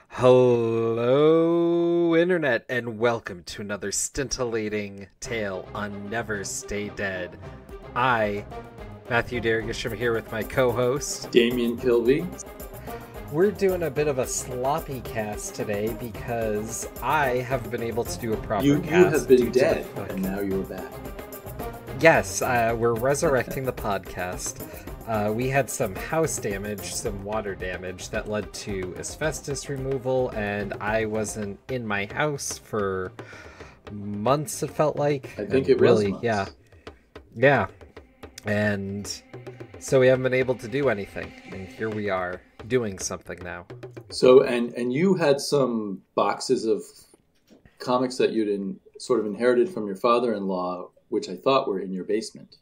Hello, Internet, and welcome to another scintillating tale on Never Stay Dead. I, Matthew Dergish, am here with my co-host, Damian Kilby. We're doing a bit of a sloppy cast today because I haven't been able to do a proper You cast. have been dead, and now you're back. Yes, we're resurrecting the podcast. We had some house damage, some water damage that led to asbestos removal, and I wasn't in my house for months, it felt like. I think it really, was months. Yeah. And so we haven't been able to do anything, and here we are doing something now. So, and you had some boxes of comics that you'd sort of inherited from your father-in-law, which I thought were in your basement.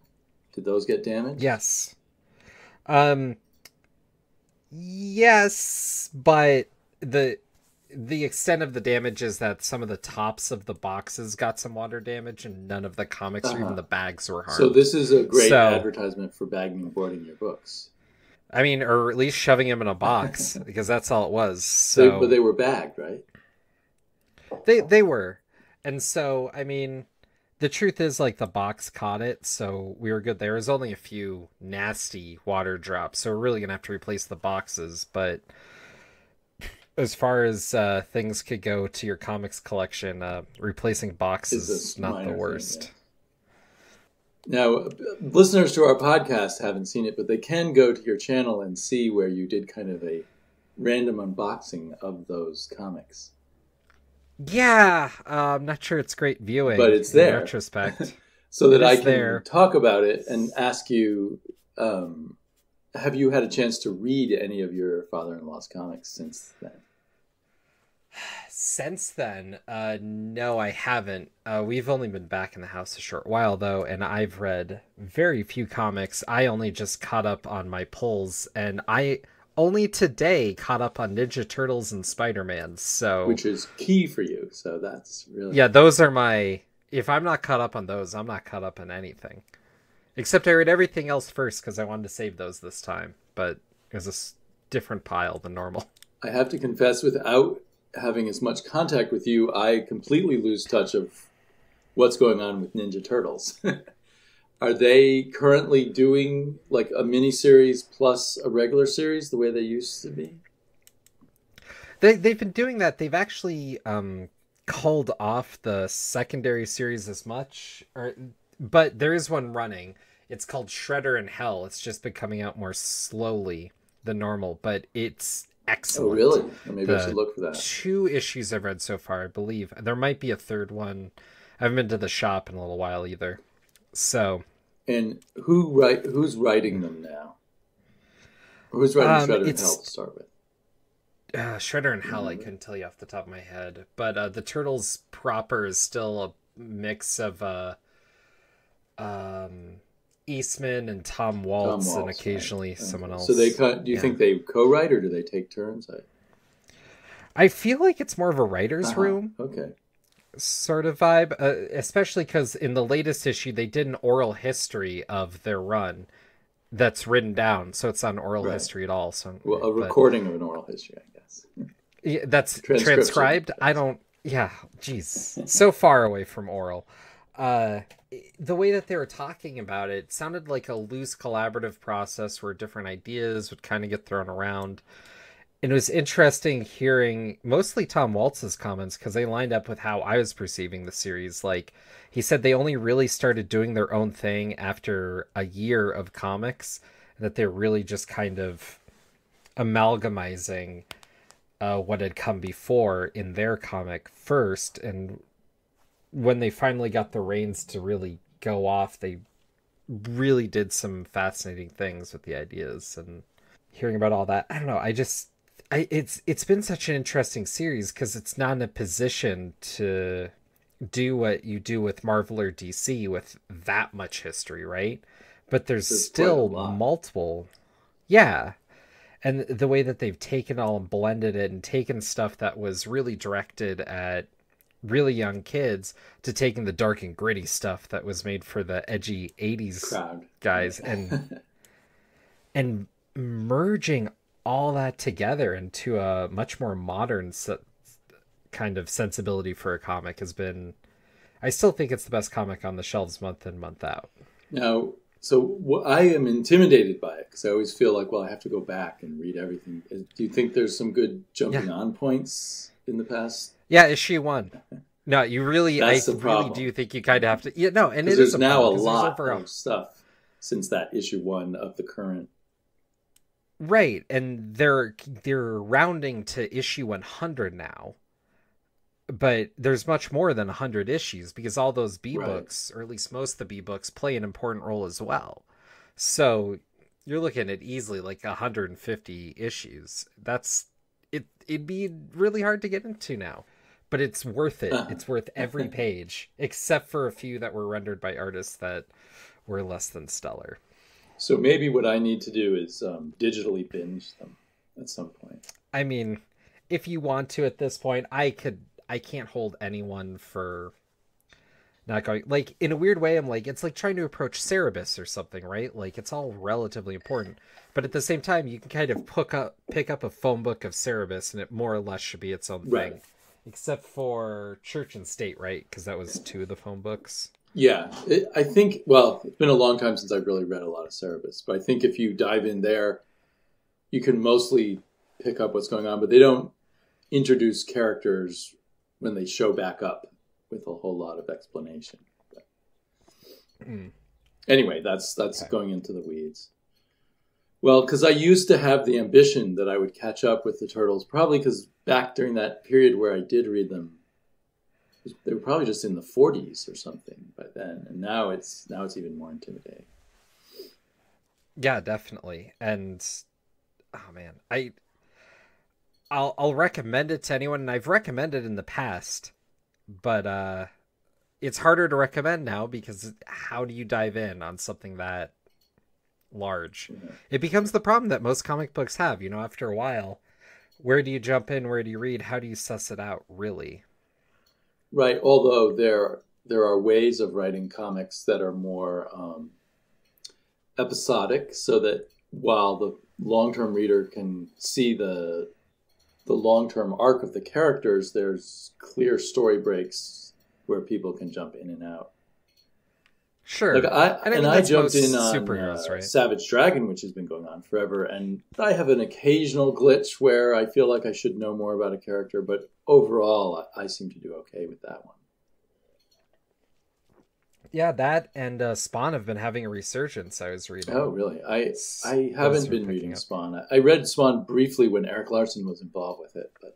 Did those get damaged? Yes. Yes, but the extent of the damage is that some of the tops of the boxes got some water damage and none of the comics or even the bags were harmed. So this is a great advertisement for bagging and boarding your books. I mean, or at least shoving them in a box, because that's all it was. So but they were bagged, right? They were. And so, I mean, the truth is, like, the box caught it, so we were good. There was only a few nasty water drops, so we're really going to have to replace the boxes. But as far as things could go to your comics collection, replacing boxes is not the worst. Thing, yeah. Now, listeners to our podcast haven't seen it, but they can go to your channel and see where you did kind of a random unboxing of those comics. Yeah, I'm not sure it's great viewing, but it's there in retrospect. So that I can talk about it and ask you, have you had a chance to read any of your father-in-law's comics since then? Since then, no, I haven't. We've only been back in the house a short while, though, and I've read very few comics. I only just caught up on my pulls, and I only today caught up on Ninja Turtles and Spider-Man, so... Which is key for you, so that's really... Yeah, those are my... If I'm not caught up on those, I'm not caught up on anything. Except I read everything else first, because I wanted to save those this time, but it was a different pile than normal. I have to confess, without having as much contact with you, I completely lose touch of what's going on with Ninja Turtles. Are they currently doing like a mini-series plus a regular series the way they used to be? They've been doing that. They've actually called off the secondary series as much, but there is one running. It's called Shredder in Hell. It's just been coming out more slowly than normal, but it's excellent. Oh, really? Well, maybe I should look for that. 2 issues I've read so far, I believe. There might be a third one. I haven't been to the shop in a little while either. So, and who's writing them now? Who's writing Shredder in Hell to start with? Shredder in Hell, I couldn't tell you off the top of my head. But the Turtles proper is still a mix of Eastman and Tom Waltz, and occasionally someone else. So do you think they co-write or do they take turns? I feel like it's more of a writer's room. Okay. Sort of vibe, especially because in the latest issue they did an oral history of their run that's written down, so it's not an oral history at all. So, well, a recording of an oral history, I guess. Yeah, that's transcribed. I don't. Yeah, geez, so far away from oral. The way that they were talking about it sounded like a loose collaborative process where different ideas would kind of get thrown around. And it was interesting hearing mostly Tom Waltz's comments because they lined up with how I was perceiving the series. Like, he said they only really started doing their own thing after a year of comics, that they're really just kind of amalgamizing what had come before in their comic first. And when they finally got the reins to really go off, they really did some fascinating things with the ideas. And hearing about all that, I don't know, it's been such an interesting series because it's not in a position to do what you do with Marvel or DC with that much history, right? But there's still multiple. Yeah. And the way that they've taken all and blended it and taken stuff that was really directed at really young kids to taking the dark and gritty stuff that was made for the edgy 80s crowd guys and merging all that together into a much more modern kind of sensibility for a comic has been. I still think it's the best comic on the shelves month in, month out. Now, so I am intimidated by it because I always feel like, well, I have to go back and read everything. Do you think there's some good jumping on points in the past? Yeah, issue 1. No, you really, I really do think you kind of have to. Yeah, no, and it is now a lot of stuff since that issue 1 of the current. Right, and they're rounding to issue 100 now. But there's much more than 100 issues because all those B-books, or at least most of the B-books, play an important role as well. So you're looking at easily like 150 issues. It'd be really hard to get into now. But it's worth it. It's worth every page, except for a few that were rendered by artists that were less than stellar. So maybe what I need to do is digitally binge them at some point. I mean, if you want to at this point, I can't hold anyone for not going. Like, in a weird way, I'm like, it's like trying to approach Cerebus or something, right? Like, it's all relatively important. But at the same time, you can kind of pick up a phone book of Cerebus, and it more or less should be its own thing. Except for Church and State, right? Because that was 2 of the phone books. Yeah, I think, well, it's been a long time since I've really read a lot of Cerebus. But I think if you dive in there, you can mostly pick up what's going on. But they don't introduce characters when they show back up with a whole lot of explanation. Anyway, that's okay. Going into the weeds. Well, because I used to have the ambition that I would catch up with the Turtles, probably because back during that period where I did read them, they were probably just in the 40s or something by then, and now it's even more intimidating. Yeah, definitely. And oh man, I'll recommend it to anyone, and I've recommended in the past, but it's harder to recommend now because how do you dive in on something that large? It becomes the problem that most comic books have, after a while. Where do you jump in? Where do you read? How do you suss it out, really? Right, although there are ways of writing comics that are more episodic, so that while the long-term reader can see the long-term arc of the characters, there's clear story breaks where people can jump in and out. Sure. Like I jumped in on superheroes, right? Savage Dragon, which has been going on forever, and I have an occasional glitch where I feel like I should know more about a character, but overall, I seem to do okay with that one. Yeah, that and Spawn have been having a resurgence, I was reading. Oh, really? I haven't been reading Spawn. I read Spawn briefly when Eric Larson was involved with it, but...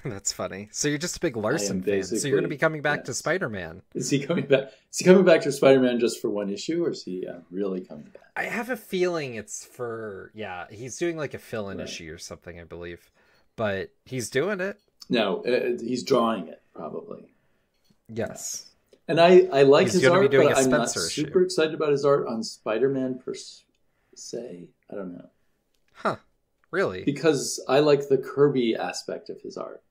That's funny. So you're just a big Larson fan. So you're going to be coming back to Spider-Man. Is he coming back? Is he coming back to Spider-Man just for one issue, or is he really coming back? I have a feeling it's for... Yeah, he's doing like a fill-in issue or something, I believe. But he's doing it. No, he's drawing it, probably. Yes. And I like his art, but I'm not super excited about his art on Spider-Man per se. I don't know. Huh. Really? Because I like the Kirby aspect of his art,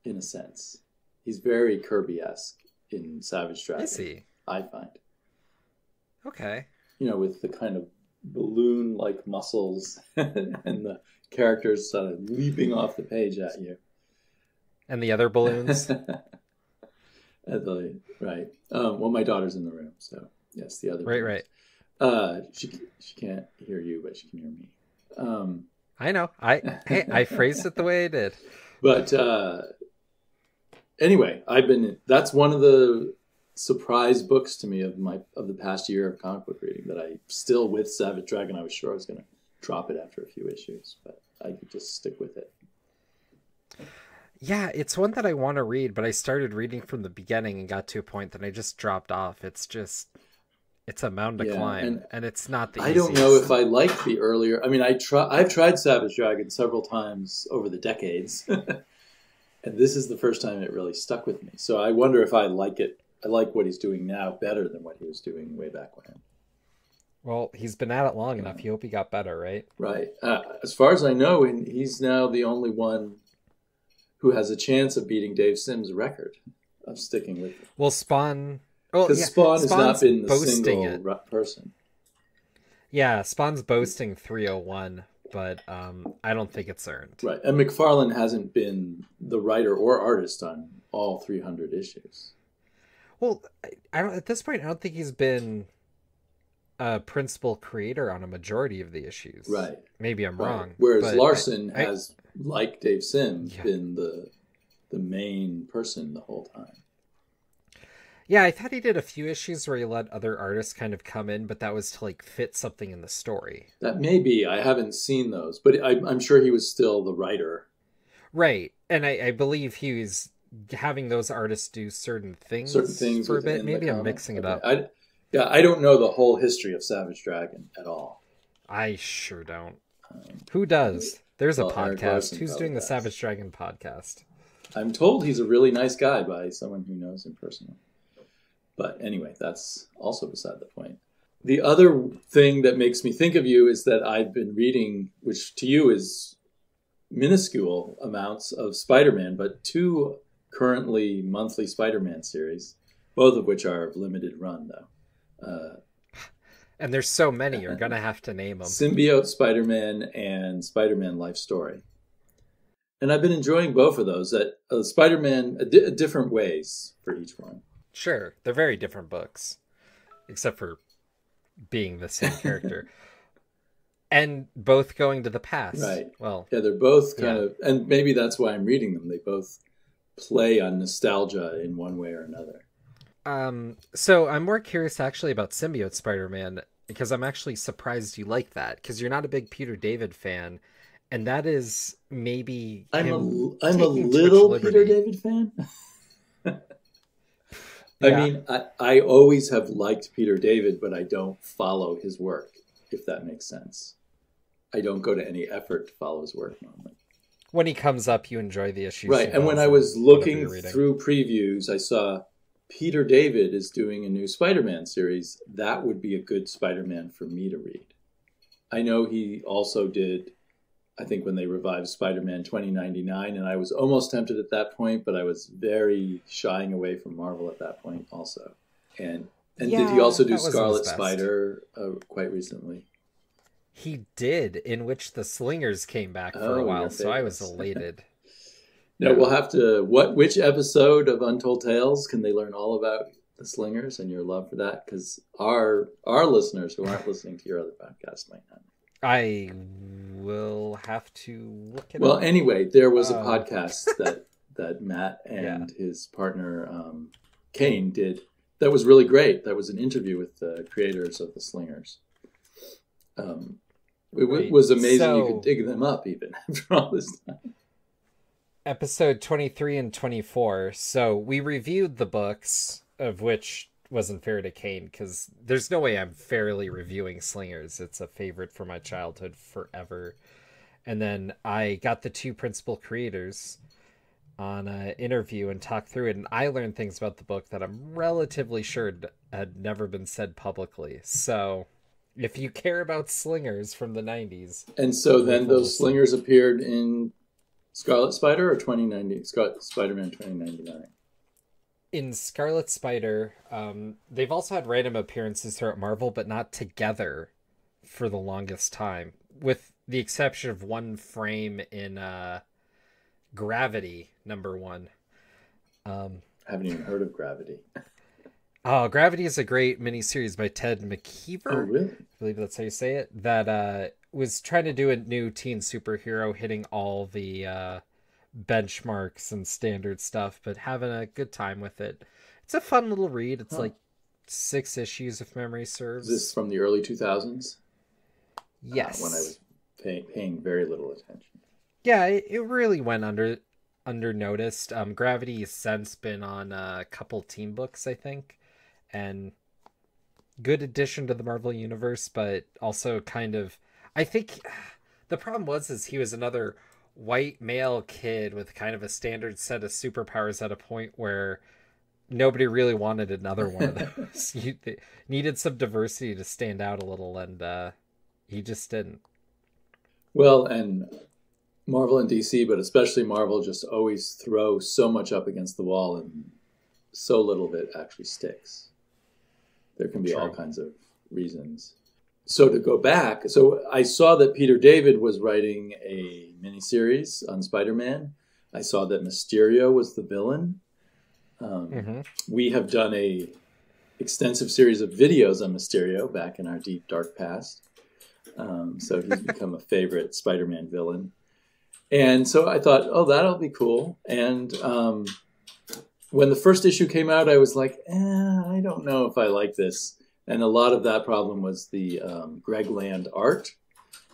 in a sense. He's very Kirby-esque in Savage Dragon. Is he? I find. Okay. With the kind of balloon-like muscles and the characters sort of leaping off the page at you. And the other balloons? Right. Well, my daughter's in the room, so yes, the other. Right. She can't hear you, but she can hear me. I know. I phrased it the way I did. But anyway, that's one of the surprise books to me of the past year of comic book reading that I still, with Savage Dragon, I was sure I was going to drop it after a few issues, but I could just stick with it. Yeah, it's one that I want to read, but I started reading from the beginning and got to a point that I just dropped off. It's a mountain to climb, and it's not the easiest. I don't know if I like the earlier... I mean, I've tried Savage Dragon several times over the decades, and this is the first time it really stuck with me. So I wonder if I like it. I like what he's doing now better than what he was doing way back when. Well, he's been at it long enough. You hope he got better, right? Right. As far as I know, he's now the only one who has a chance of beating Dave Sims' record of sticking with it. Well, Spawn... Because Spawn has not been the single person. Yeah, Spawn's boasting 301, but I don't think it's earned. Right. And McFarlane hasn't been the writer or artist on all 300 issues. Well, I don't, at this point, I don't think he's been a principal creator on a majority of the issues. Right. Maybe I'm wrong. Whereas Larson has, like Dave Sim, been the main person the whole time. Yeah, I thought he did a few issues where he let other artists kind of come in, but that was to like fit something in the story. That may be. I haven't seen those, but I'm sure he was still the writer. Right. And I believe he was having those artists do certain things for a bit. Maybe I'm mixing it up. I don't know the whole history of Savage Dragon at all. I sure don't. Who does? There's a podcast. Who's doing the Savage Dragon podcast? I'm told he's a really nice guy by someone who knows him personally. But anyway, that's also beside the point. The other thing that makes me think of you is that I've been reading, which to you is minuscule amounts of Spider-Man, but 2 currently monthly Spider-Man series, both of which are of limited run, though. And there's so many, you're going to have to name them. Symbiote Spider-Man and Spider-Man Life Story. And I've been enjoying both of those. Spider-Man, different ways for each one. Sure, they're very different books, except for being the same character. And both going to the past. Right. Well, yeah, they're both kind of, and maybe that's why I'm reading them. They both play on nostalgia in one way or another. So I'm more curious actually about Symbiote Spider-Man, because I'm actually surprised you like that, because you're not a big Peter David fan, and that is maybe I'm a little Peter David fan. I mean, I always have liked Peter David, but I don't follow his work, if that makes sense. I don't go to any effort to follow his work normally. When he comes up, you enjoy the issues. Right, and when I was looking through previews, I saw Peter David is doing a new Spider-Man series. That would be a good Spider-Man for me to read. I know he also did, I think, when they revived Spider-Man 2099, and I was almost tempted at that point, but I was very shying away from Marvel at that point also. And did he also do Scarlet Spider quite recently? He did, in which the Slingers came back for a while, so I was elated. No, we'll have to, which episode of Untold Tales can they learn all about the Slingers and your love for that? Because our listeners who aren't listening to your other podcast might not. I will have to look it up. Well, anyway, there was a podcast that Matt and his partner Kane did that was really great. That was an interview with the creators of the Slingers. It was amazing you could dig them up even after all this time. Episode 23 and 24. So we reviewed the books, of which wasn't fair to Kane, because there's no way I'm fairly reviewing Slingers. It's a favorite from my childhood forever. And then I got the 2 principal creators on an interview and talked through it, and I learned things about the book that I'm relatively sure had never been said publicly. So if you care about Slingers from the 90s... And so then those Slingers appeared in Scarlet Spider or Spider-Man 2099? In Scarlet Spider, they've also had random appearances throughout Marvel, but not together for the longest time, with the exception of one frame in Gravity #1. Haven't even heard of Gravity. Oh, Gravity is a great miniseries by Ted McKeever. Oh, really? I believe that's how you say it. That was trying to do a new teen superhero, hitting all the benchmarks and standard stuff, but having a good time with it. It's a fun little read. It's like 6 issues, if memory serves. Is this from the early 2000s? Yes. When I was paying very little attention. Yeah, it really went under noticed. Gravity has since been on a couple team books, I think, and good addition to the Marvel universe, but also kind of, I think the problem is he was another white male kid with kind of a standard set of superpowers at a point where nobody really wanted another one of those. You needed some diversity to stand out a little, and he just didn't. Well, and Marvel and DC, but especially Marvel, just always throw so much up against the wall and so little of it actually sticks. There can be all kinds of reasons. So to go back, so I saw that Peter David was writing a miniseries on Spider-Man. I saw that Mysterio was the villain. We have done a extensive series of videos on Mysterio back in our deep, dark past. So he's become a favorite Spider-Man villain. And so I thought, oh, that'll be cool. And when the first issue came out, I was like, I don't know if I like this. And a lot of that problem was the Greg Land art,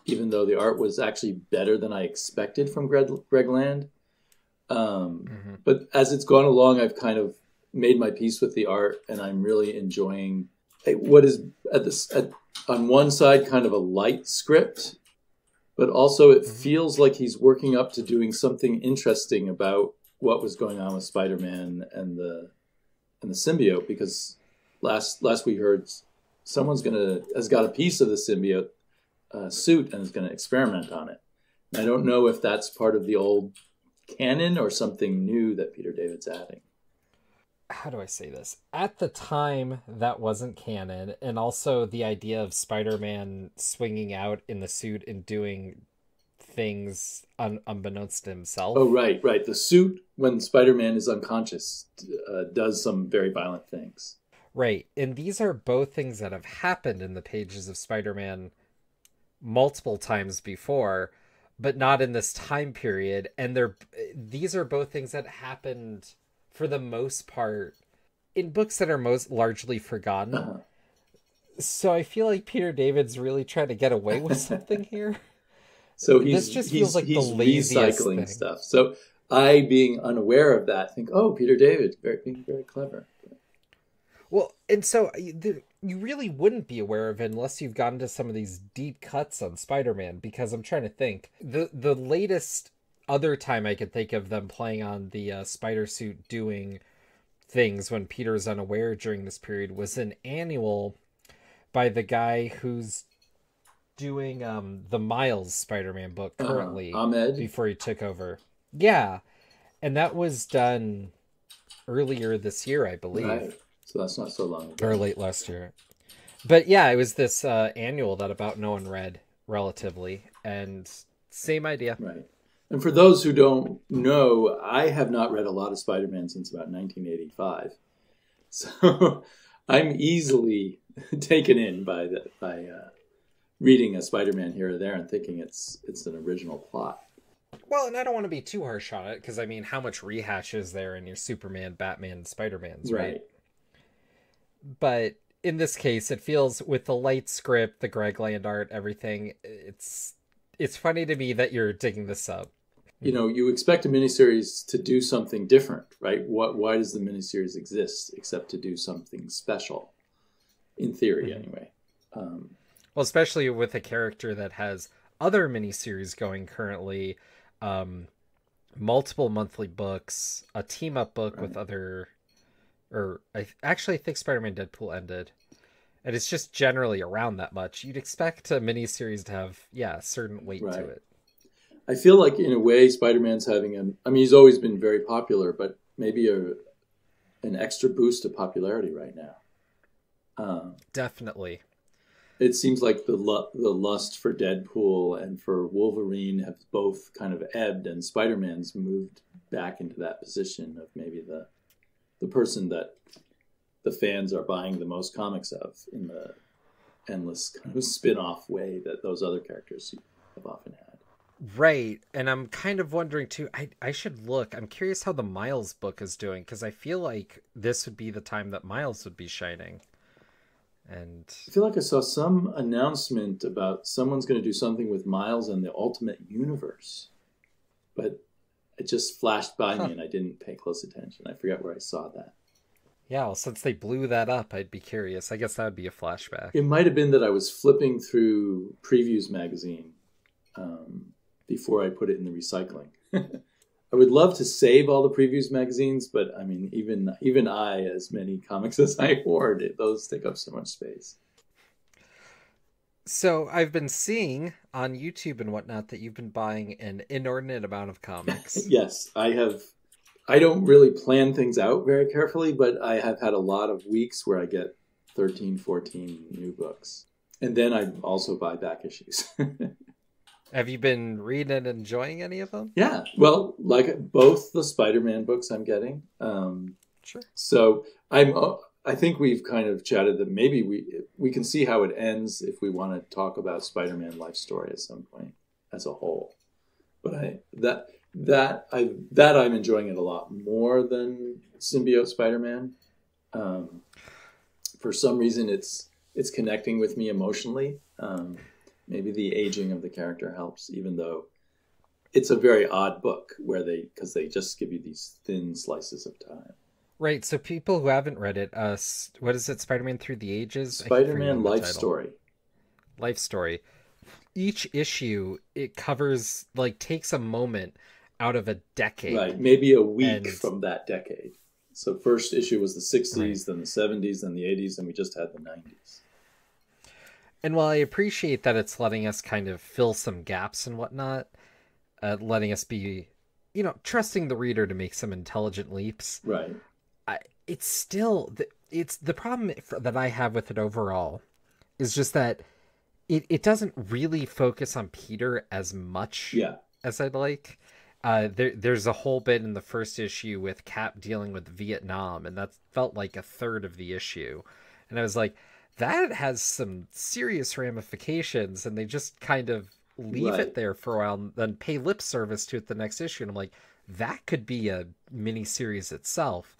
even though the art was actually better than I expected from Greg Land. But as it's gone along, I've kind of made my peace with the art, and I'm really enjoying what is on one side kind of a light script, but also it feels like he's working up to doing something interesting about what was going on with Spider-Man and the symbiote, because last we heard someone's has got a piece of the symbiote suit and is going to experiment on it. And I don't know if that's part of the old canon or something new that Peter David's adding. How do I say this? At the time, that wasn't canon, and also the idea of Spider-Man swinging out in the suit and doing things unbeknownst to himself. Oh, right. The suit, when Spider-Man is unconscious, does some very violent things. Right, and these are both things that have happened in the pages of Spider-Man multiple times before, but not in this time period. And these are both things that happened, for the most part, in books that are most largely forgotten. So I feel like Peter David's really trying to get away with something here. So this just feels like the laziest recycling thing. Stuff. So I, being unaware of that, think, oh, Peter David, being very clever. Well, and so you really wouldn't be aware of it unless you've gotten to some of these deep cuts on Spider-Man, because I'm trying to think. The latest other time I could think of them playing on the spider suit doing things when Peter's unaware during this period was an annual by the guy who's doing the Miles Spider-Man book currently, Ahmed, before he took over. Yeah, and that was done earlier this year, I believe. Right. So that's not so long ago. Or late last year. But yeah, it was this annual that about no one read, relatively, and same idea. Right. And for those who don't know, I have not read a lot of Spider-Man since about 1985. So I'm easily taken in by reading a Spider-Man here or there and thinking it's an original plot. Well, and I don't want to be too harsh on it, because I mean, how much rehash is there in your Superman, Batman, Spider-Mans, right? But in this case, it feels, with the light script, the Greg Land art, everything, it's funny to me that you're digging this up. You know, you expect a miniseries to do something different, right? Why does the miniseries exist except to do something special? In theory, anyway. Well, especially with a character that has other miniseries going currently, multiple monthly books, a team-up book with other... Or I think Spider-Man Deadpool ended. And it's just generally around that much. You'd expect a miniseries to have, a certain weight to it. I feel like, in a way, Spider-Man's having he's always been very popular, but maybe an extra boost of popularity right now. Definitely. It seems like the lust for Deadpool and for Wolverine have both kind of ebbed, and Spider-Man's moved back into that position of maybe the person that the fans are buying the most comics of, in the endless kind of spin-off way that those other characters have often had. Right, and I'm kind of wondering too, I should look. I'm curious how the Miles book is doing, because I feel like this would be the time that Miles would be shining. And I feel like I saw some announcement about someone's going to do something with Miles and the Ultimate Universe, but it just flashed by me and I didn't pay close attention. I forget where I saw that. Yeah, well, since they blew that up, I'd be curious. I guess that would be a flashback. It might have been that I was flipping through Previews magazine before I put it in the recycling. I would love to save all the Previews magazines, but I mean, even I, as many comics as I hoard, those take up so much space. So I've been seeing on YouTube and whatnot that you've been buying an inordinate amount of comics. Yes, I have. I don't really plan things out very carefully, but I have had a lot of weeks where I get 13, 14 new books. And then I also buy back issues. Have you been reading and enjoying any of them? Yeah, well, like both the Spider-Man books I'm getting. Sure. So I think we've kind of chatted that maybe we can see how it ends if we want to talk about Spider-Man life story at some point as a whole. But I'm enjoying it a lot more than Symbiote Spider-Man. For some reason, it's connecting with me emotionally. Maybe the aging of the character helps, even though it's a very odd book because they just give you these thin slices of time. Right. So people who haven't read it, what is it? Spider-Man Through the Ages? Spider-Man Life Story. Life Story. Each issue, it covers, like, takes a moment out of a decade. Right. Maybe a week from that decade. So first issue was the 60s, right. Then the 70s, then the 80s, and we just had the 90s. And while I appreciate that it's letting us kind of fill some gaps and whatnot, letting us be, trusting the reader to make some intelligent leaps. Right. It's still, it's the problem that I have with it overall is just that it doesn't really focus on Peter as much as I'd like. There's a whole bit in the first issue with Cap dealing with Vietnam, and that felt like a third of the issue. And I was like, that has some serious ramifications, and they just kind of leave it there for a while and then pay lip service to it the next issue. And I'm like, that could be a mini-series itself.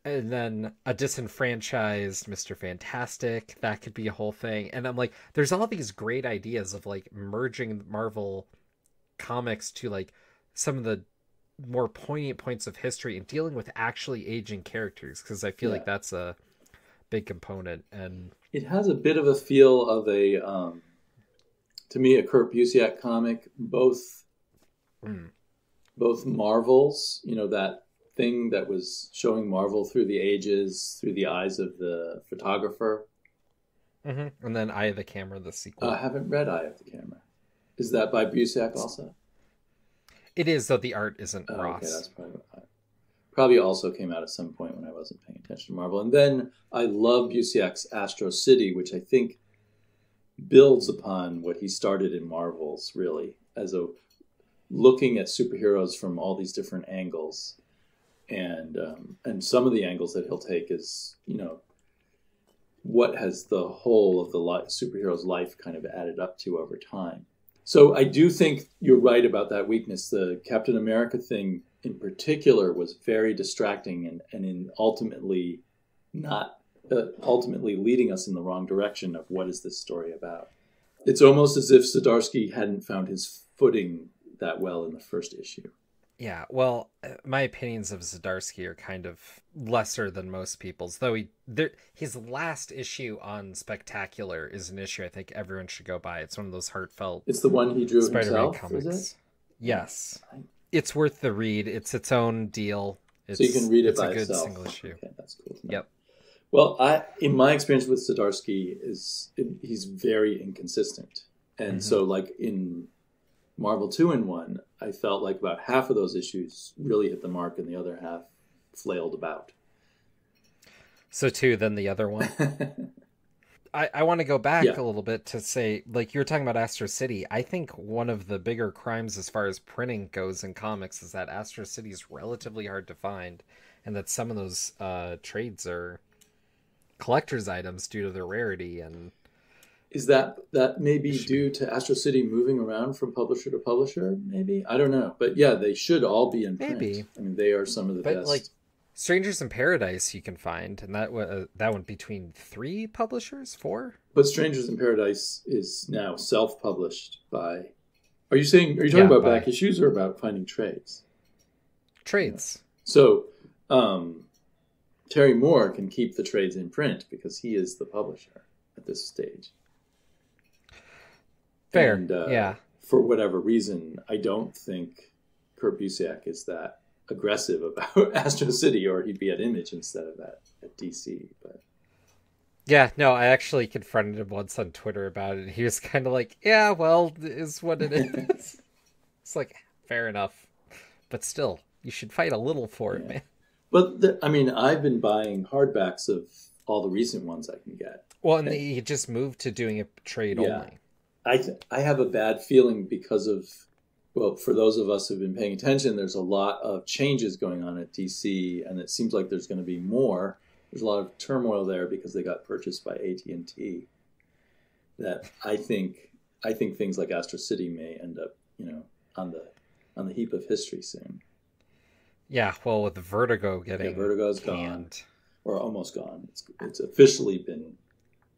And then a disenfranchised Mr. Fantastic, that could be a whole thing. And I'm like, there's all these great ideas of, like, merging Marvel comics to, like, some of the more poignant points of history and dealing with actually aging characters, because I feel like that's a big component. And it has a bit of a feel of a to me a Kurt Busiek comic, both Marvels, that thing that was showing Marvel through the ages through the eyes of the photographer, and then Eye of the Camera, the sequel. I haven't read Eye of the Camera. Is that by Busiek also? It is, though the art isn't Ross. Okay, that's probably also came out at some point when I wasn't paying attention to Marvel. And then I love Busiek's Astro City, which I think builds upon what he started in Marvels, really, as a looking at superheroes from all these different angles. And some of the angles that he'll take is, what has the whole of the superhero's life kind of added up to over time. So I do think you're right about that weakness. The Captain America thing in particular was very distracting and ultimately leading us in the wrong direction of what is this story about. It's almost as if Zdarsky hadn't found his footing that well in the first issue. Yeah, well, my opinions of Zdarsky are kind of lesser than most people's, though his last issue on Spectacular is an issue I think everyone should go buy. It's one of those heartfelt. It's the one he drew Spider-Man himself, comics. is it? Yes, it's worth the read. It's its own deal. So you can read it by itself. It's a good single issue. Okay, that's cool. Yep. Well, in my experience with Zdarsky, he's very inconsistent, and so like in Marvel 2-in-1, I felt like about half of those issues really hit the mark and the other half flailed about. So too, then the other one. I want to go back a little bit to say, like you were talking about Astro City. I think one of the bigger crimes as far as printing goes in comics is that Astro City is relatively hard to find, and that some of those trades are collector's items due to their rarity. And is that maybe due to Astro City moving around from publisher to publisher? Maybe, I don't know, but yeah, they should all be in print. Maybe. I mean, they are some of the best. Like Strangers in Paradise, you can find, and that went between 3 publishers, 4. But Strangers in Paradise is now self-published by. Are you talking about back issues or about finding trades? Trades. Yeah. So, Terry Moore can keep the trades in print because he is the publisher at this stage. Fair, and, for whatever reason, I don't think Kurt Busiek is that aggressive about Astro City, or he'd be at Image instead of at DC. But yeah, no, I actually confronted him once on Twitter about it. He was kind of like, "Yeah, well, is what it is." It's like, fair enough, but still, you should fight a little for it, man. But I've been buying hardbacks of all the recent ones I can get. Well, and he just moved to doing a trade only. I have a bad feeling because of, well, for those of us who've been paying attention, there's a lot of changes going on at DC, and it seems like there's going to be more. There's a lot of turmoil there because they got purchased by AT&T. That I think things like Astro City may end up, on the heap of history soon. Yeah, well, with Vertigo getting Vertigo's gone, or almost gone. It's officially been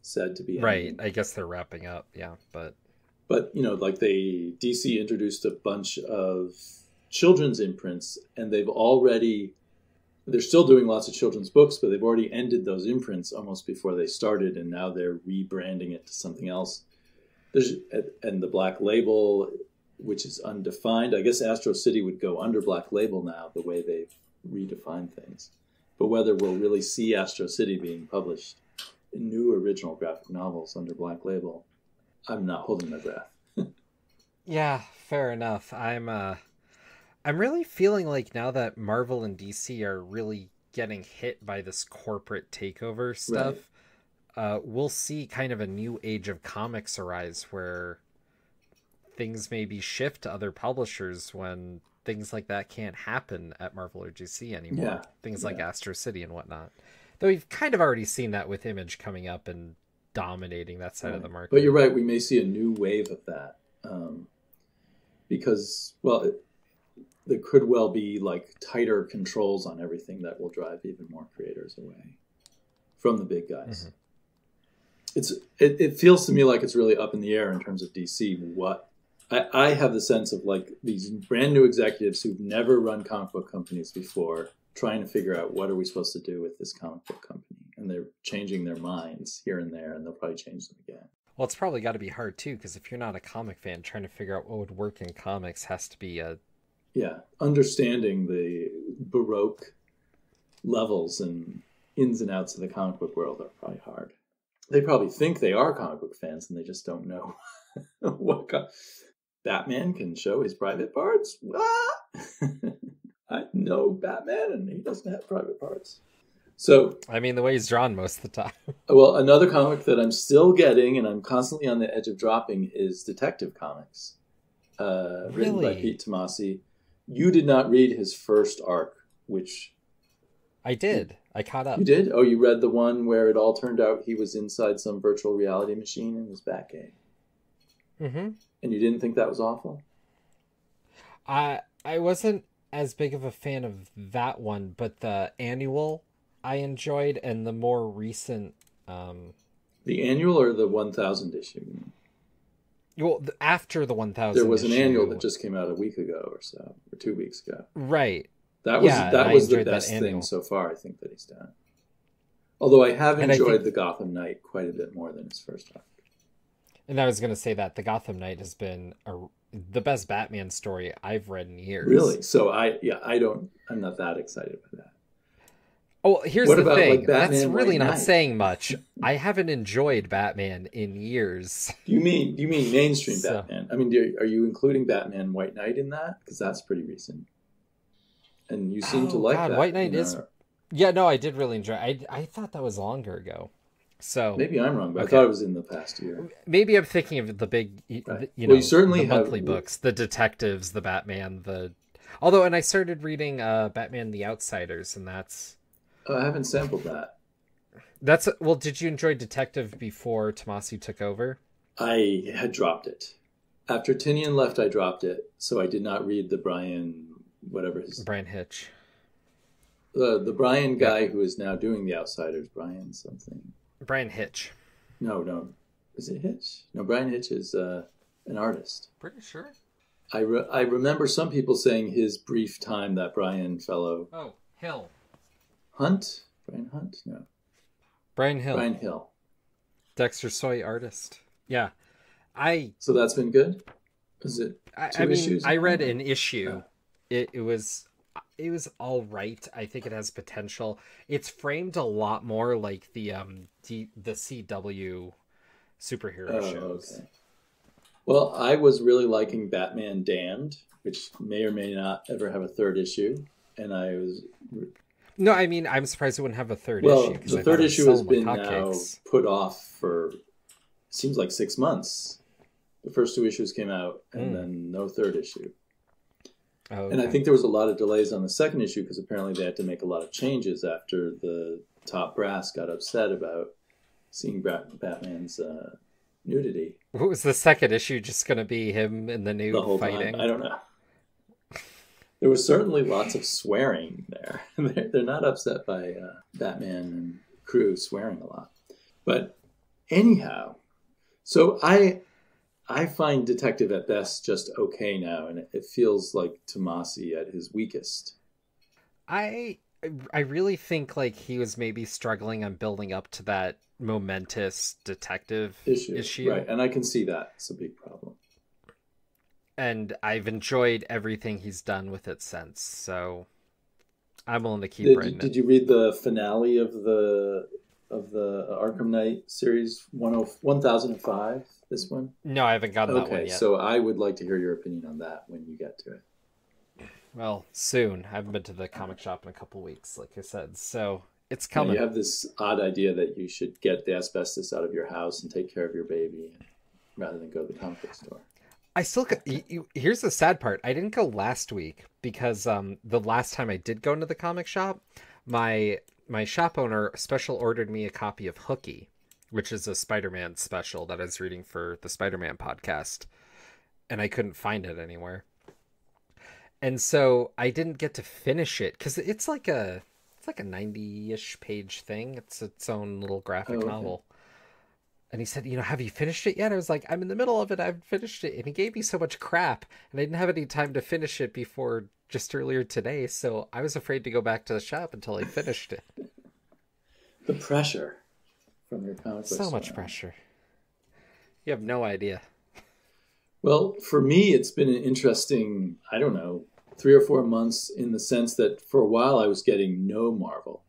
said to be right. ending. I guess they're wrapping up. Yeah, but like DC introduced a bunch of children's imprints, and they're still doing lots of children's books, but they've already ended those imprints almost before they started, and now they're rebranding it to something else. And the Black Label, which is undefined. I guess Astro City would go under Black Label now, the way they've redefined things. But whether we'll really see Astro City being published in new original graphic novels under Black Label, I'm not holding my breath. Yeah, fair enough. I'm really feeling like now that Marvel and DC are really getting hit by this corporate takeover stuff, we'll see kind of a new age of comics arise where things maybe shift to other publishers when things like that can't happen at Marvel or DC anymore. Yeah. Things like Astro City and whatnot. Though we've kind of already seen that with Image coming up and dominating that side of the market. But you're right, we may see a new wave of that. Because, well, there could well be like tighter controls on everything that will drive even more creators away from the big guys. It feels to me like it's really up in the air in terms of DC. What I have the sense of like these brand new executives who've never run comic book companies before trying to figure out what are we supposed to do with this comic book company, and they're changing their minds here and there, and they'll probably change them again. Well, it's probably got to be hard too, because if you're not a comic fan, trying to figure out what would work in comics has to be understanding the Baroque levels and ins and outs of the comic book world are probably hard. They probably think they are comic book fans, and they just don't know what Batman can show his private parts. I know Batman, and he doesn't have private parts. So, I mean, the way he's drawn most of the time. Well, another comic that I'm still getting, and I'm constantly on the edge of dropping, is Detective Comics, written by Pete Tomasi. You did not read his first arc, which I did. I caught up. You did? Oh, you read the one where it all turned out he was inside some virtual reality machine in his Batcave. Mm-hmm. And you didn't think that was awful? I wasn't as big of a fan of that one, but the annual I enjoyed, and the more recent... The annual or the 1000 issue? Well, after the 1000 there was issue, an annual that just came out a week ago or so, or 2 weeks ago. Right. That was the best thing so far, I think, that he's done. Although I have enjoyed the Gotham Knight quite a bit more than his first arc. And I was going to say that the Gotham Knight has been the best Batman story I've read in years. Really? So I'm not that excited by that. Oh, here's the thing. Like that's really not saying much. I haven't enjoyed Batman in years. You mean mainstream Batman? I mean, are you including Batman White Knight in that? Because that's pretty recent. And you seem to like that. White Knight is... Yeah, no, I did really enjoy it. I thought that was longer ago. So maybe I'm wrong, but I thought it was in the past year. Maybe I'm thinking of the big, you certainly the monthly books, the detectives, the Batman, and I started reading Batman the Outsiders, and that's... I haven't sampled that. Did you enjoy Detective before Tomasi took over? I had dropped it. After Tinian left, I dropped it, so I did not read the Brian Hitch. The Brian guy who is now doing The Outsiders, Brian something. Brian Hitch. No. Is it Hitch? No, Brian Hitch is an artist. Pretty sure. I remember some people saying his brief time, that Brian fellow. Oh, Hill. Hunt? Brian Hunt? No. Brian Hill. Brian Hill. Dexter Soy artist. Yeah. So that's been good? Is it two issues? I read an issue. It was all right. I think it has potential. It's framed a lot more like the CW superhero shows. Okay. Well, I was really liking Batman Damned, which may or may not ever have a third issue, and I was No, I mean, I'm surprised it wouldn't have a third Well, issue. the third issue has been now put off for, seems like 6 months. The first 2 issues came out, and then no third issue. Oh, okay. And I think there was a lot of delays on the second issue because apparently they had to make a lot of changes after the top brass got upset about seeing Batman's nudity. What was the second issue just going to be, him and the nude the whole fighting? Time? I don't know. There was certainly lots of swearing there. They're not upset by Batman and crew swearing a lot. But anyhow, so I find Detective at best just okay now, and it feels like Tomasi at his weakest. I really think like he was maybe struggling on building up to that momentous detective issue. Right, and I can see that. It's a big problem. And I've enjoyed everything he's done with it since, so I'm willing to keep writing it. Did you read the finale of the Arkham Knight series 1005? This one? No, I haven't gotten that one yet. Okay, so I would like to hear your opinion on that when you get to it. Well, soon. I haven't been to the comic shop in a couple weeks, like I said, so it's coming. You have this odd idea that you should get the asbestos out of your house and take care of your baby rather than go to the comic book store. I still here's the sad part. I didn't go last week because the last time I did go into the comic shop, my shop owner special ordered me a copy of Hooky, which is a Spider-Man special that I was reading for the Spider-Man podcast, and I couldn't find it anywhere. And so I didn't get to finish it because it's like a 90-ish page thing. It's its own little graphic novel. And he said, have you finished it yet? I was like, I'm in the middle of it. I haven't finished it. And he gave me so much crap, and I didn't have any time to finish it before just earlier today. So I was afraid to go back to the shop until I finished it. The pressure from your comic book store. So much pressure. You have no idea. Well, for me, it's been an interesting, 3 or 4 months in the sense that for a while I was getting no Marvel.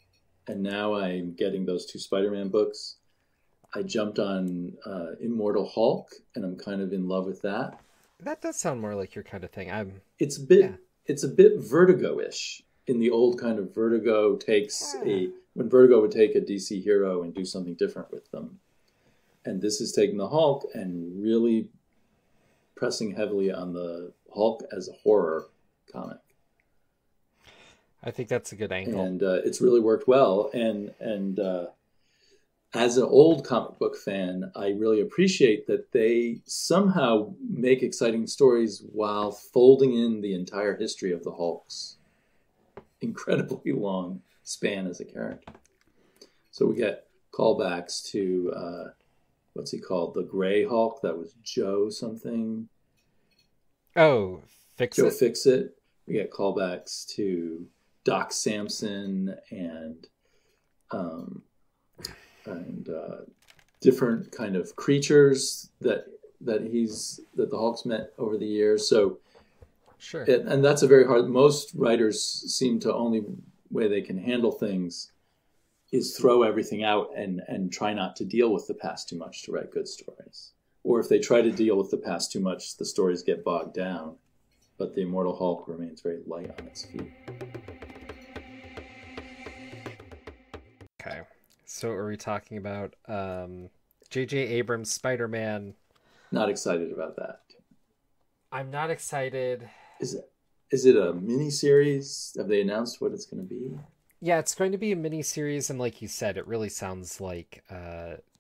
And now I'm getting those 2 Spider-Man books. I jumped on Immortal Hulk, and I'm kind of in love with that. That does sound more like your kind of thing. It's a bit Vertigo-ish in the old kind of Vertigo takes when Vertigo would take a DC hero and do something different with them. And this is taking the Hulk and really pressing heavily on the Hulk as a horror comic. I think that's a good angle. And it's really worked well. And as an old comic book fan, I really appreciate that they somehow make exciting stories while folding in the entire history of the Hulk's incredibly long span as a character. So we get callbacks to, what's he called? The Gray Hulk. That was Joe something. Oh, Joe Fixit. We get callbacks to Doc Samson and different kind of creatures that the Hulk's met over the years. So sure, and that's a very hard. Most writers seem to only way they can handle things is throw everything out and try not to deal with the past too much to write good stories. Or if they try to deal with the past too much, the stories get bogged down. But the Immortal Hulk remains very light on its feet. Okay. So are we talking about J.J. Abrams' Spider-Man? Not excited about that. I'm not excited. Is it a miniseries? Have they announced what it's going to be? Yeah, it's going to be a miniseries, and like you said, it really sounds like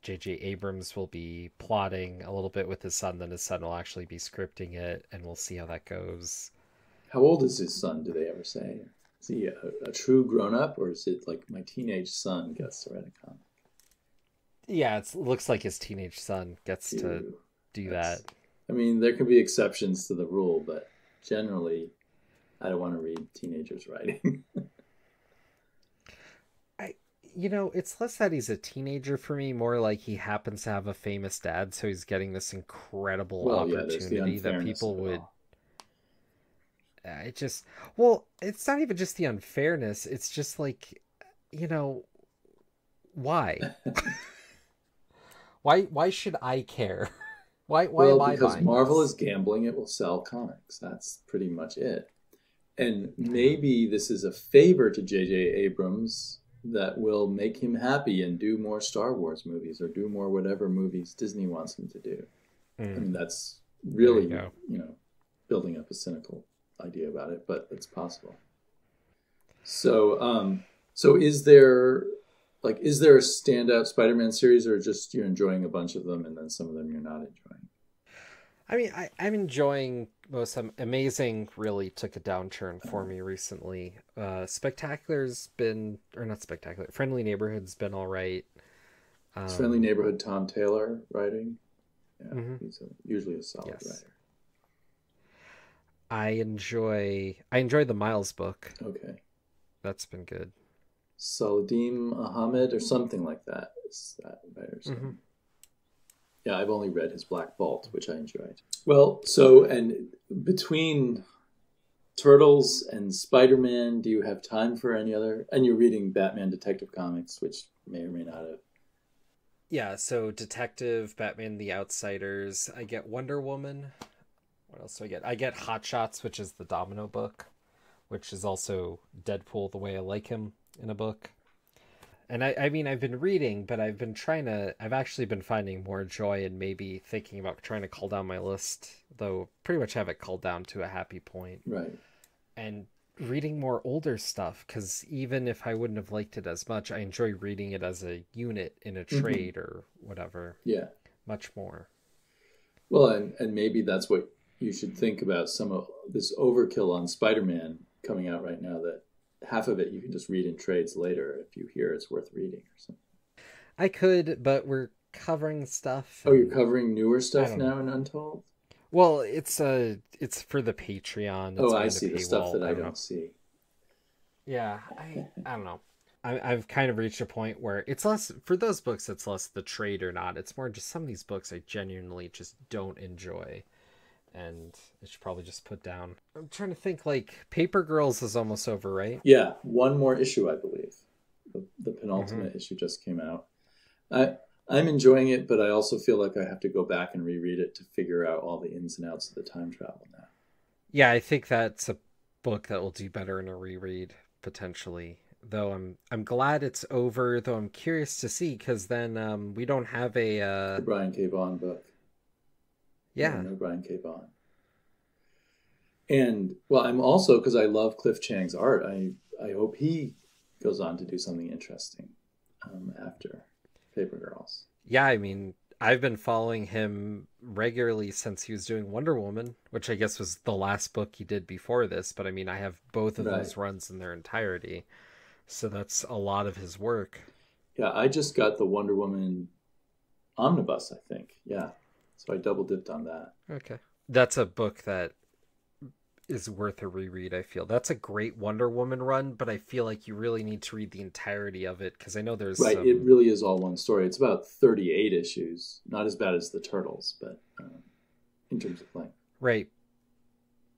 J.J. Abrams will be plotting a little bit with his son, then his son will actually be scripting it, and we'll see how that goes. How old is his son, do they ever say? Is he a true grown-up, or is it like my teenage son gets to write a comic? Yeah, it looks like his teenage son gets to do that. I mean, there can be exceptions to the rule, but generally, I don't want to read teenagers writing. It's less that he's a teenager for me, more like he happens to have a famous dad, so he's getting this incredible opportunity that people would... it's not even just the unfairness. It's just like, why? Why should I care? Why am I buying because Marvel this? is gambling it will sell comics. That's pretty much it. And maybe this is a favor to J.J. Abrams that will make him happy and do more Star Wars movies or do more whatever movies Disney wants him to do. I mean, that's really, building up a cynical idea about it, but it's possible. So, so is there a standout Spider-Man series, or just you're enjoying a bunch of them and then some of them you're not enjoying? I mean, I'm enjoying most of them. Amazing really took a downturn for me recently. Spectacular's been, or not Spectacular, Friendly Neighborhood's been all right. Is Friendly Neighborhood Tom Taylor writing? Yeah, he's usually a solid writer. I enjoy the Miles book. Okay. That's been good. Saladim Ahmed or something like that is that writer's name. Yeah, I've only read his Black Vault, which I enjoyed. Well, so, and between Turtles and Spider-Man, do you have time for any other? And you're reading Batman Detective Comics, which may or may not have. Yeah, so Detective, Batman the Outsiders. I get Wonder Woman. What else do I get? I get Hot Shots, which is the Domino book, which is also Deadpool the way I like him in a book. And I mean, I've been reading, but I've actually been finding more joy in maybe thinking about trying to cull down my list, though pretty much have it culled down to a happy point. Right. And reading more older stuff, because even if I wouldn't have liked it as much, I enjoy reading it as a unit in a trade or whatever. Yeah. Much more. Well, and maybe that's what you should think about, some of this overkill on Spider-Man coming out right now, that half of it you can just read in trades later if you hear it's worth reading or something. I could, but we're covering stuff. Oh, you're covering newer stuff now in Untold? Well, it's for the Patreon. Oh, I see. The stuff that I don't see. Yeah, I don't know. I've kind of reached a point where it's less, for those books, it's less the trade or not. It's more just some of these books I genuinely just don't enjoy. And I should probably just put down. I'm trying to think, like, Paper Girls is almost over, right? Yeah, one more issue, I believe. The penultimate issue just came out. I'm enjoying it, but I also feel like I have to go back and reread it to figure out all the ins and outs of the time travel now. Yeah, I think that's a book that will do better in a reread, potentially. Though I'm glad it's over, though I'm curious to see, because then we don't have the Brian K. Vaughan book. Yeah. No Brian K. Vaughan. And, well, I'm also, because I love Cliff Chiang's art, I hope he goes on to do something interesting after Paper Girls. Yeah, I mean, I've been following him regularly since he was doing Wonder Woman, which I guess was the last book he did before this. But, I mean, I have both of those runs in their entirety. So that's a lot of his work. Yeah, I just got the Wonder Woman omnibus, I think. Yeah. So I double dipped on that. Okay. That's a book that is worth a reread, I feel. That's a great Wonder Woman run, but I feel like you really need to read the entirety of it, because I know there's Right, it really is all one story. It's about 38 issues. Not as bad as the Turtles, but in terms of length. Right.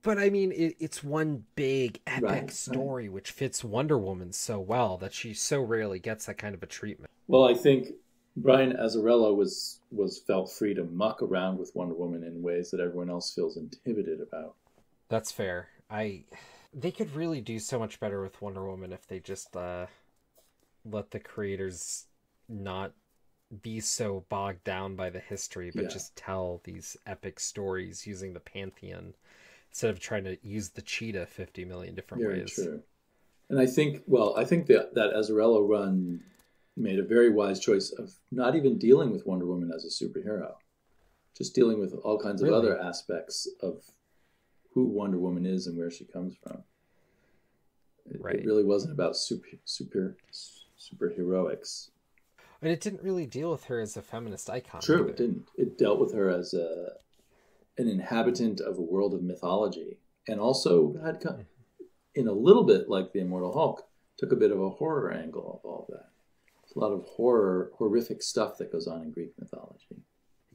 But I mean, it's one big epic story, which fits Wonder Woman so well that she so rarely gets that kind of a treatment. Well, I think Brian Azzarello was felt free to muck around with Wonder Woman in ways that everyone else feels inhibited about. That's fair. They could really do so much better with Wonder Woman if they just let the creators not be so bogged down by the history, but just tell these epic stories using the Pantheon instead of trying to use the cheetah 50 million different ways. Very true. And I think that Azzarello run made a very wise choice of not even dealing with Wonder Woman as a superhero, just dealing with all kinds of other aspects of who Wonder Woman is and where she comes from. It really wasn't about superheroics. And it didn't really deal with her as a feminist icon. True, it didn't. It dealt with her as an inhabitant of a world of mythology, and also had, in a little bit like the Immortal Hulk, took a bit of a horror angle of all of that. There's a lot of horrific stuff that goes on in Greek mythology.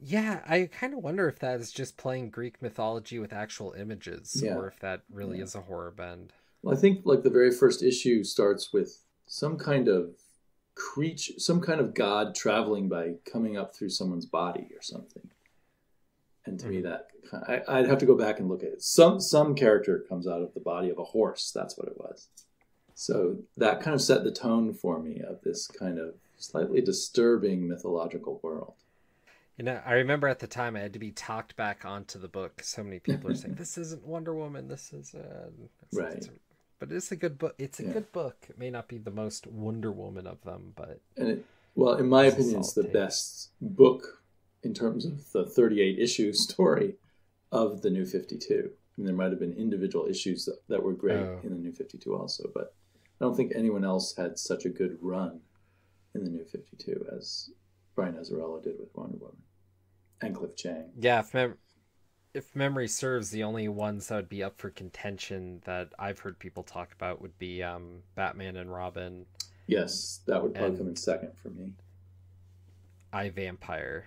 Yeah, I kind of wonder if that is just playing Greek mythology with actual images, or if that really is a horror bend. Well, I think like the very first issue starts with some kind of god traveling by coming up through someone's body or something. And to me, that I'd have to go back and look at it. Some character comes out of the body of a horse. That's what it was. So that kind of set the tone for me of this kind of slightly disturbing mythological world. You know, I remember at the time I had to be talked back onto the book. So many people are saying, this isn't Wonder Woman. This is... right. But it's a good book. It's a good book. It may not be the most Wonder Woman of them, but... Well, in my opinion, it's the best book in terms of the 38 issue story of the New 52. And there might have been individual issues that were great in the New 52 also, but I don't think anyone else had such a good run in the New 52 as Brian Azzarello did with Wonder Woman and Cliff Chiang. Yeah, if memory serves, the only ones that would be up for contention that I've heard people talk about would be Batman and Robin. Yes, that would probably come in second for me. I, Vampire.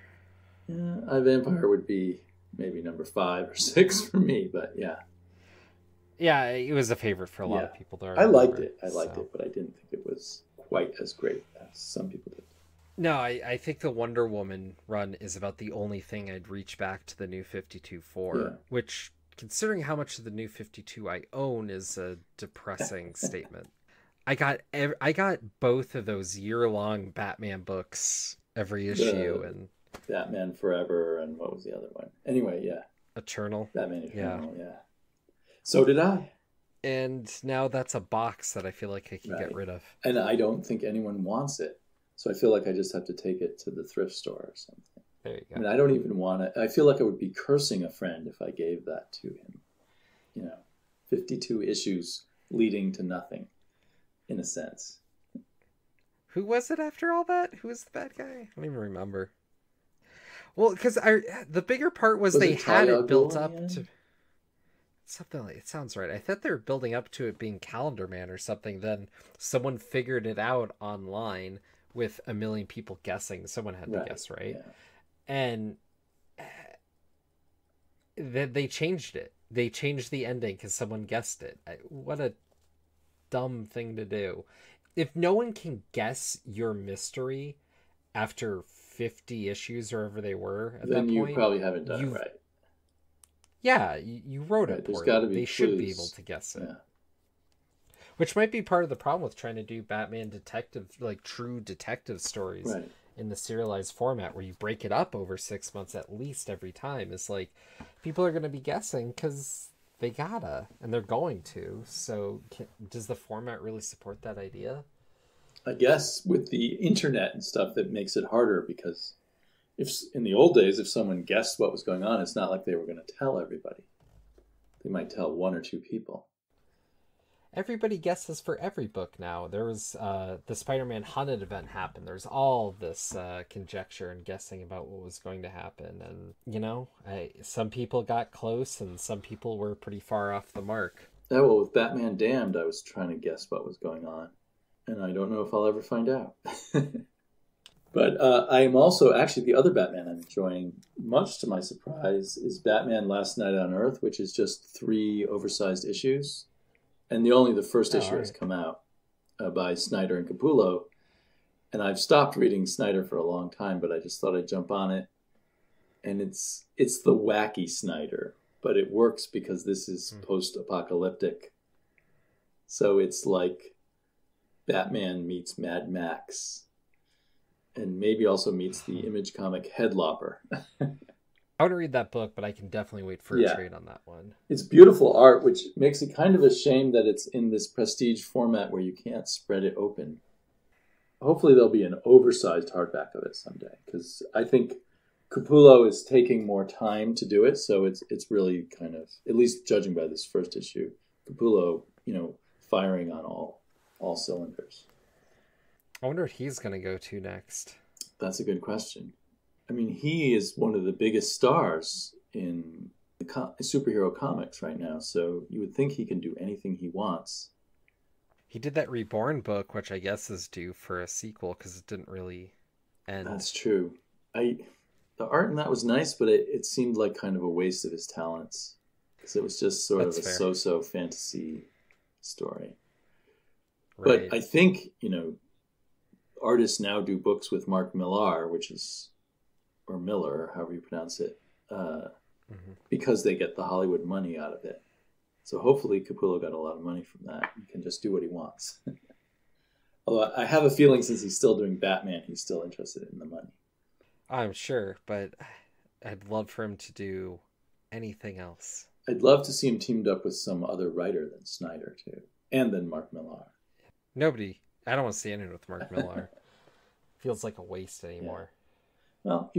Yeah, I, Vampire would be maybe number 5 or 6 for me, but yeah. Yeah, it was a favorite for a lot of people. I liked it, but I didn't think it was quite as great as some people did. No, I think the Wonder Woman run is about the only thing I'd reach back to the New 52 for, which, considering how much of the New 52 I own, is a depressing statement. I got both of those year-long Batman books every issue, and Batman Forever, and what was the other one? Anyway, Eternal. Batman Eternal, yeah. So did I. And now that's a box that I feel like I can get rid of. And I don't think anyone wants it. So I feel like I just have to take it to the thrift store or something. There you go. I mean, I don't even want it. I feel like I would be cursing a friend if I gave that to him. You know, 52 issues leading to nothing, in a sense. Who was it after all that? Who was the bad guy? I don't even remember. Well, because the bigger part was they had it built up to... Something like it sounds right. I thought they were building up to it being Calendar Man or something. Then someone figured it out online with a million people guessing. Someone had to guess, right? Yeah. And then they changed it. They changed the ending because someone guessed it. What a dumb thing to do. If no one can guess your mystery after 50 issues or whatever they were at then that point, you probably haven't done it right. Yeah, you wrote it poorly. They should be able to guess it. Yeah. Which might be part of the problem with trying to do Batman detective, like true detective stories in the serialized format, where you break it up over 6 months at least every time. It's like people are going to be guessing because they gotta, and they're going to. So does the format really support that idea? I guess with the internet and stuff, that makes it harder because if in the old days, if someone guessed what was going on, it's not like they were going to tell everybody. They might tell 1 or 2 people. Everybody guesses for every book now. There was the Spider-Man Hunted event happened. There's all this conjecture and guessing about what was going to happen. And, you know, some people got close and some people were pretty far off the mark. Yeah, well, with Batman Damned, I was trying to guess what was going on. And I don't know if I'll ever find out. But I am also, actually, the other Batman I'm enjoying, much to my surprise, is Batman Last Night on Earth, which is just 3 oversized issues. And only the first issue has come out by Snyder and Capullo. And I've stopped reading Snyder for a long time, but I just thought I'd jump on it. And it's the wacky Snyder, but it works because this is post-apocalyptic. So it's like Batman meets Mad Max. And maybe also meets the Image comic Headlopper. I want to read that book, but I can definitely wait for a trade on that one. It's beautiful art, which makes it kind of a shame that it's in this prestige format where you can't spread it open. Hopefully there'll be an oversized hardback of it someday, because I think Capullo is taking more time to do it, so it's really kind of, at least judging by this first issue, Capullo, firing on all cylinders. I wonder what he's going to go to next. That's a good question. I mean, he is one of the biggest stars in the superhero comics right now, so you would think he can do anything he wants. He did that Reborn book, which I guess is due for a sequel because it didn't really end. That's true. The art in that was nice, but it seemed like kind of a waste of his talents because it was just sort of a so-so fantasy story. Right. But I think, artists now do books with Mark Millar, or Miller, however you pronounce it, because they get the Hollywood money out of it. So hopefully Capullo got a lot of money from that. He can just do what he wants. Although I have a feeling since he's still doing Batman, he's still interested in the money. I'm sure, but I'd love for him to do anything else. I'd love to see him teamed up with some other writer than Snyder, too. And then Mark Millar. I don't want to see anyone with Mark Millar. Feels like a waste anymore. Yeah. Well,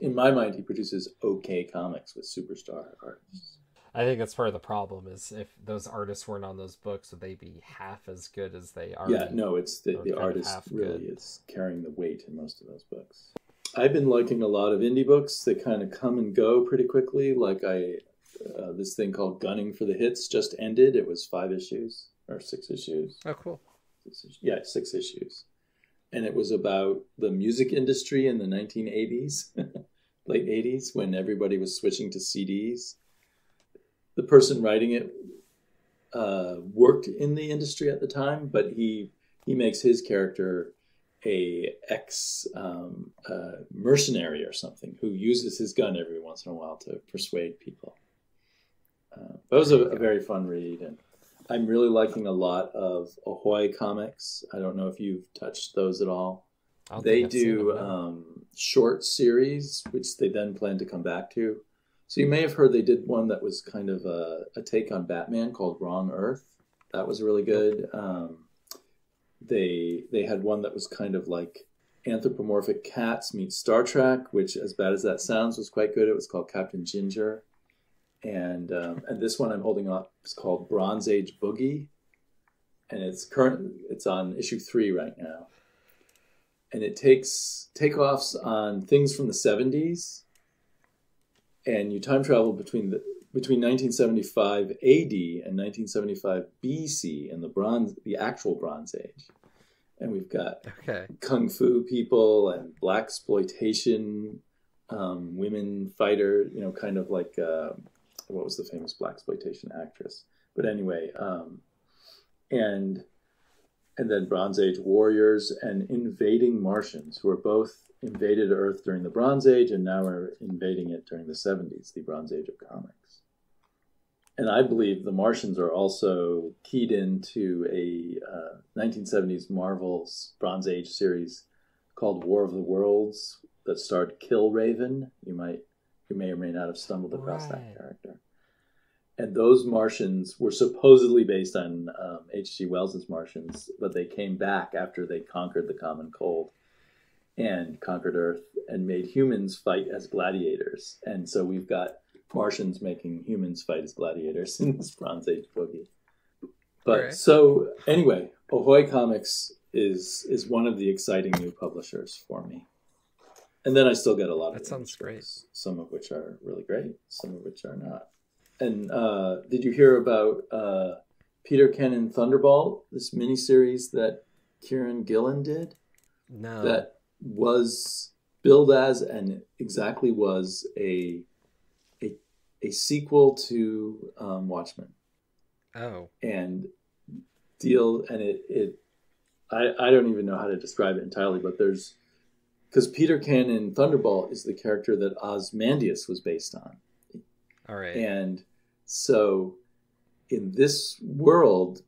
in my mind, he produces okay comics with superstar artists. I think that's part of the problem is if those artists weren't on those books, would they be half as good as they are? Yeah, no, it's the artist really is carrying the weight in most of those books. I've been liking a lot of indie books that kind of come and go pretty quickly. Like this thing called Gunning for the Hits just ended. It was 5 issues or 6 issues. Oh, cool. 6 issues. And it was about the music industry in the 1980s, late 80s, when everybody was switching to CDs. The person writing it worked in the industry at the time, but he makes his character a mercenary or something who uses his gun every once in a while to persuade people. That was a very fun read, and I'm really liking a lot of Ahoy comics. I don't know if you've touched those at all. They do short series, which they then plan to come back to. So you may have heard they did one that was kind of a take on Batman called Wrong Earth. That was really good. They had one that was kind of like Anthropomorphic Cats meets Star Trek, which, as bad as that sounds, was quite good. It was called Captain Ginger. And this one I'm holding up is called Bronze Age Boogie. And it's on issue 3 right now. And it takes takeoffs on things from the 70s. And you time travel between 1975 AD and 1975 BC in the actual Bronze Age. And we've got kung fu people and blaxploitation women fighter, kind of like what was the famous blaxploitation actress? But anyway, and then Bronze Age warriors and invading Martians who are both invaded Earth during the Bronze Age and now are invading it during the 70s, the Bronze Age of comics. And I believe the Martians are also keyed into a 1970s Marvel's Bronze Age series called War of the Worlds that starred Killraven. You may or may not have stumbled across that character. And those Martians were supposedly based on H.G. Wells's Martians, but they came back after they conquered the Common Cold and conquered Earth and made humans fight as gladiators. And so we've got Martians making humans fight as gladiators in this Bronze Age boogie. But so anyway, Ahoy Comics is one of the exciting new publishers for me. And then I still get a lot of that sounds great. Some of which are really great, some of which are not. And did you hear about Peter Cannon Thunderbolt, this miniseries that Kieran Gillen did? No. That was billed as and exactly was a sequel to Watchmen. Oh. And I don't even know how to describe it entirely, but because Peter Cannon Thunderbolt is the character that Ozymandias was based on. All right. And so in this world,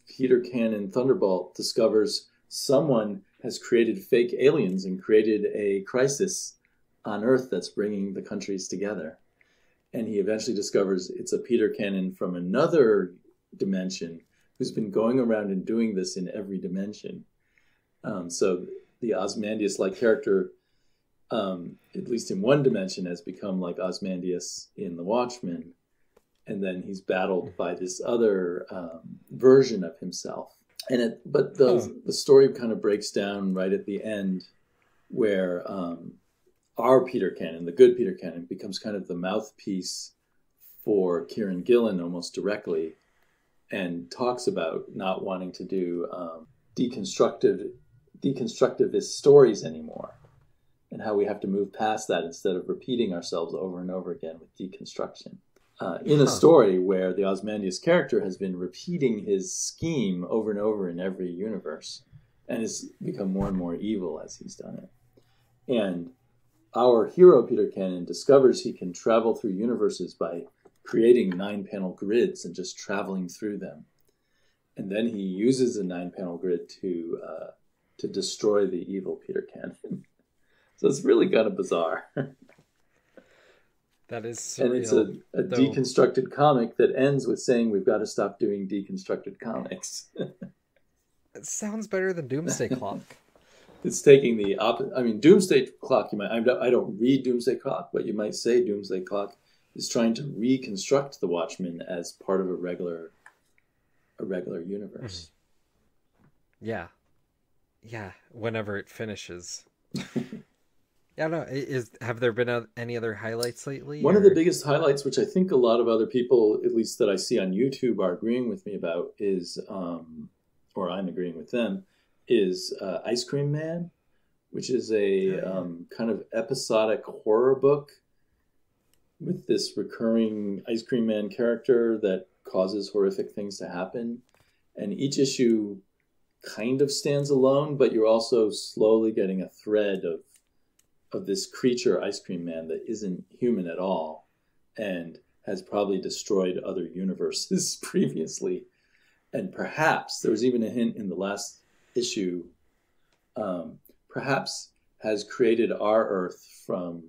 Peter Cannon Thunderbolt discovers someone has created fake aliens and created a crisis on Earth that's bringing the countries together. And he eventually discovers it's a Peter Cannon from another dimension who's been going around and doing this in every dimension. So the Ozymandias-like character, at least in one dimension, has become like Ozymandias in The Watchmen. And then he's battled by this other version of himself. But the story kind of breaks down right at the end where our Peter Cannon, the good Peter Cannon, becomes kind of the mouthpiece for Kieran Gillen almost directly and talks about not wanting to do deconstructivist stories anymore and how we have to move past that instead of repeating ourselves over and over again with deconstruction. In a story where the Ozymandias character has been repeating his scheme over and over in every universe and has become more and more evil as he's done it. And our hero, Peter Cannon, discovers he can travel through universes by creating 9-panel grids and just traveling through them. And then he uses a 9-panel grid to destroy the evil Peter Cannon. So it's really kind of bizarre. That is surreal. And it's a deconstructed comic that ends with saying we've got to stop doing deconstructed comics. It sounds better than Doomsday Clock. It's taking the opposite. I mean, Doomsday Clock, I don't read Doomsday Clock, but you might say Doomsday Clock is trying to reconstruct the Watchmen as part of a regular universe. Yeah. Yeah, whenever it finishes. Yeah, no. Have there been any other highlights lately? One of the biggest highlights, which I think a lot of other people, at least that I see on YouTube, are agreeing with me about, is, or I'm agreeing with them, is Ice Cream Man, which is a kind of episodic horror book with this recurring Ice Cream Man character that causes horrific things to happen. And each issue kind of stands alone, but you're also slowly getting a thread of this creature, Ice Cream Man, that isn't human at all and has probably destroyed other universes previously. And perhaps, there was even a hint in the last issue, perhaps has created our Earth from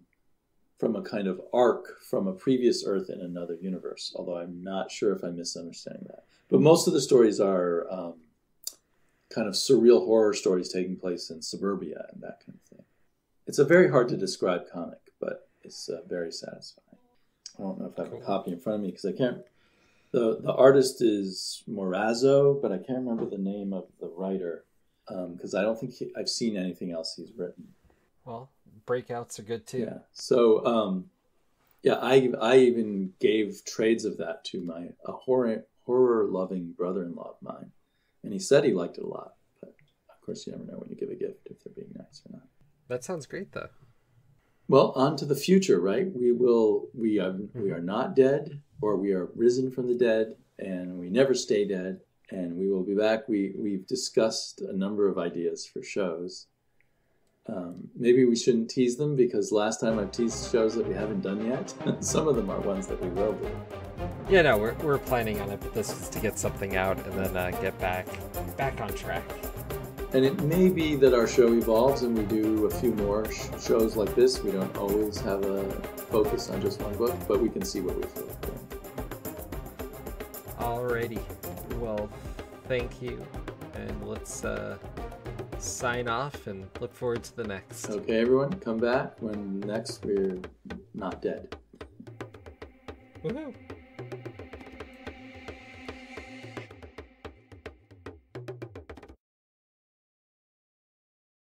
a kind of arc from a previous Earth in another universe, although I'm not sure if I'm misunderstanding that. But most of the stories are kind of surreal horror stories taking place in suburbia and that kind of thing. It's a very hard to describe comic, but it's very satisfying. I don't know if I have a copy in front of me because I can't. The artist is Morazzo, but I can't remember the name of the writer because I don't think I've seen anything else he's written. Well, breakouts are good too. Yeah. So, I even gave trades of that to a horror-loving brother-in-law of mine, and he said he liked it a lot. But of course, you never know when you give a gift if they're being nice or not. That sounds great, though. Well, on to the future, right? We are not dead, or we are risen from the dead, and we never stay dead, and we will be back. We've discussed a number of ideas for shows. Maybe we shouldn't tease them because last time I've teased shows that we haven't done yet. Some of them are ones that we will do. Yeah, no, we're planning on it, but this is to get something out and then get back on track. And it may be that our show evolves and we do a few more shows like this. We don't always have a focus on just one book, but we can see what we feel like doing. Alrighty. Well, thank you. And let's sign off and look forward to the next. Okay, everyone, come back when next we're not dead. Woohoo!